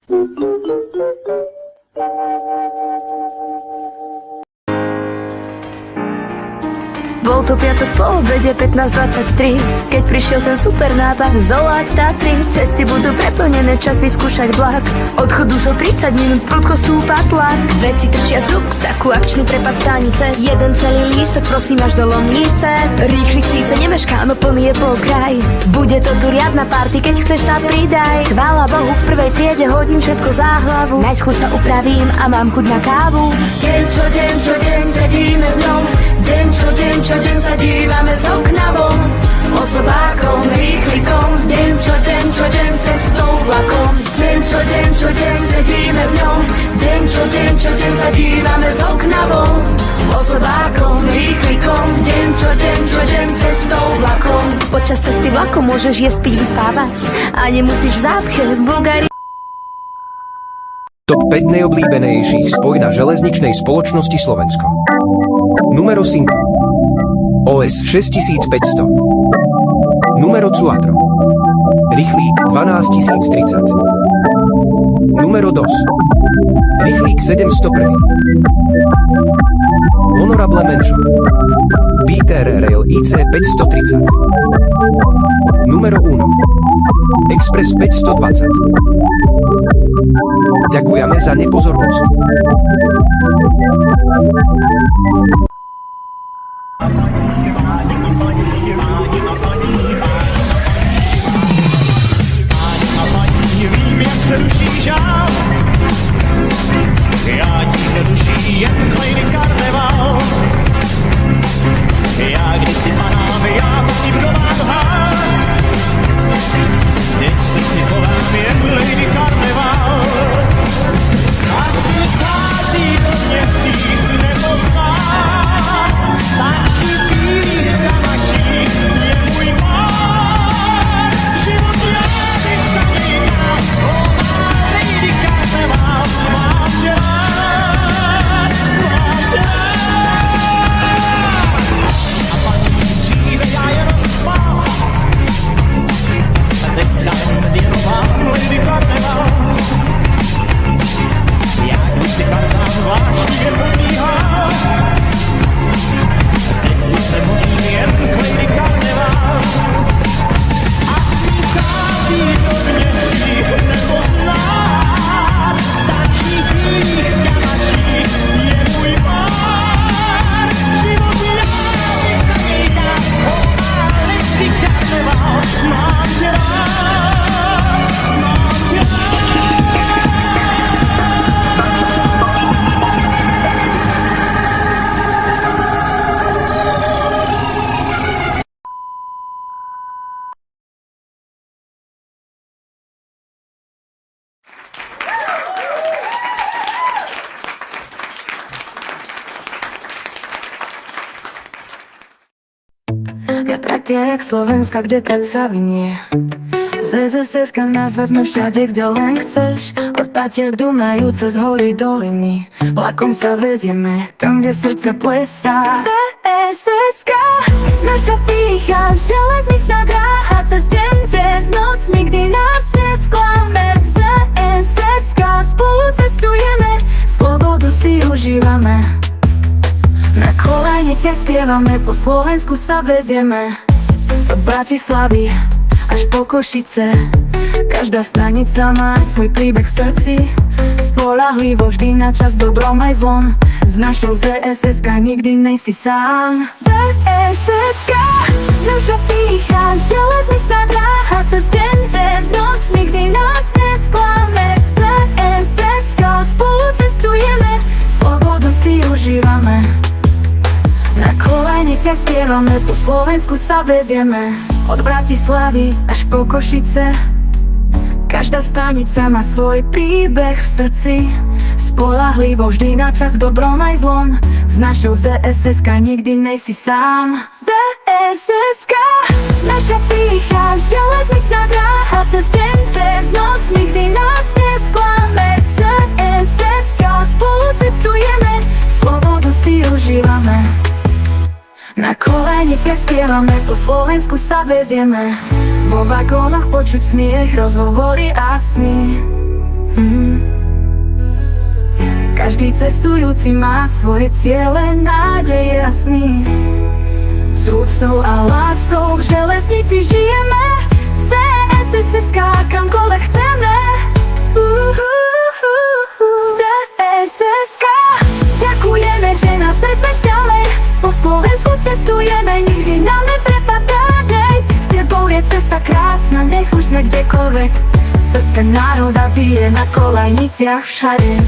Bol to piatok po obede 15:23, keď prišiel ten super nápad Zolák Tatry. Cesty budú preplnené, čas vyskúšať vlak. Odchod už o 30 minút, prudko stúpa tlak. Veci trčia z ruksaku, akčný prepad stanice. Jeden celý lístok, prosím až do Lomnice. Rýchlik síce nemešká, no plný je pokraj. Bude to tu riadna party, keď chceš sa pridaj. Chvála Bohu, v prvej triede hodím všetko za hlavu. Najskôr sa upravím a mám chuť na kávu. Deň čo deň sedíme v ňom. Deň čo deň sa dívame z okna von. Osobákom, rýchlikom. Deň čo deň cestou vlakom. Deň čo deň sedíme v ňom. Deň čo deň sa dívame z okna von. Osobákom, rýchlikom. Deň čo deň cestou vlakom. Počas cesty vlakom môžeš jesť, piť, vyspávať a nemusíš v zápche Bulgári. Top 5 najobľúbenejších spoj na železničnej spoločnosti Slovensko. Numero 5. OS 6500. Numero 4. Rýchlík 12030. Numero 2. Rýchlík 701. Honorable mention. Peter Rail IC 530. Numero 1. Express 520. Ďakujeme za nepozornosť. Já ti neduší jen klejný karneval. Já kdysi panám, já musím domáhat. Teď se si volám jen klejný karneval. A přichází do mě přijít nepozná. Stačí pít za naší je můj pán. Život já si zamínám, o má lejný karneval. Mám tě rád, mám tě rád. A paní dříve já jenom spal. A teď jenom mám lejný karneval. Já když si kartám zvláštně podíhal. Teď už se modlím jen klejný karneval. A přichází do mě dřív nepoznat. Stačí pít ďalaší je můj pár. Život já mi zamítám, o má lejný karneval. Mám tě rád, mám tě rád. Ja tratia jak Slovenska, kde trať sa vynie. Z SSK nás vezme všade, kde len chceš. Od Tatier k Dunaju cez hory doliny. Vlakom sa vezieme tam, kde srdce plesá. SSK, naša pýcha, železničná dráha. Cez deň, cez noc, nikdy nás nesklame. SSK, spolu cestujeme, slobodu si užívame. Na kolejniciach spievame, po Slovensku sa vezieme. Od Bratislavy až po Košice. Každá stanica má svoj príbeh v srdci. Spoľahlivo vždy na čas, dobrom aj zlom. S našou ZSSK nikdy nejsi sám. ZSSK, naša pýcha, železničná dráha. Cez deň, cez noc, nikdy nás nesklame. ZSSK, spolu cestujeme, slobodu si užívame. Na kolejniciach spievame, po Slovensku sa vezieme. Od Bratislavy až po Košice. Každá stanica má svoj príbeh v srdci. Spoľahlivo vždy na čas, dobrom aj zlom. S našou ZSSK nikdy nejsi sám. ZSSK, naša pýcha, železničná dráha. Cez deň, cez noc, nikdy nás nesklame. ZSSK, spolu cestujeme, slobodu si užívame. Na kolejniciach spievame, po Slovensku sa vezieme. Vo vagónoch počuť smiech, rozhovory a sny. cestujúci má svoje ciele, nádej jasný. S úctou a láskou v železnici žijeme, ZSSK kamkoľvek chceme. ZSSK, ďakujeme, že nás vezmeš ďalej. Po Slovensku cestujeme, nikdy nám neprepadá dej. S tebou je cesta krásna, nech už sme kdekoľvek. Srdce národa bije na kolajniciach všade.